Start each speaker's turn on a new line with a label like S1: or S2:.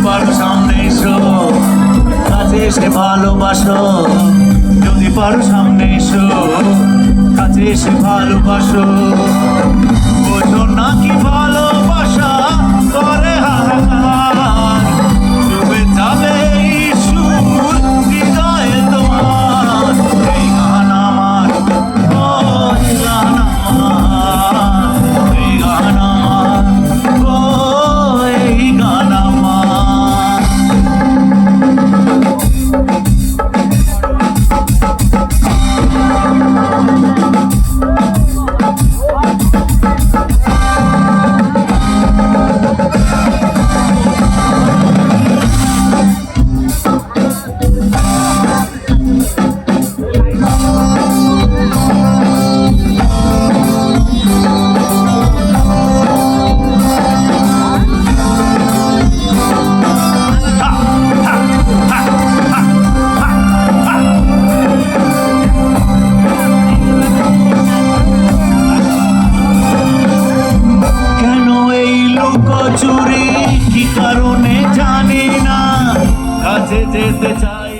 S1: পারো সামনে এসো, কাছে এসে ভালোবাসো। যদি পারো সামনে এসো, কাছে এসে ভালোবাসো। বোঝো নাকি ভালোবাসা করে হাহাকার, ডুবে যাবে এই সুর হৃদয়ে তোমার। এই গান আমার, ও এই গান আমার, এই গান আমার, ও এই গান আমার। চুরি কি কারণে জানি না, কাছে যেতে চাই।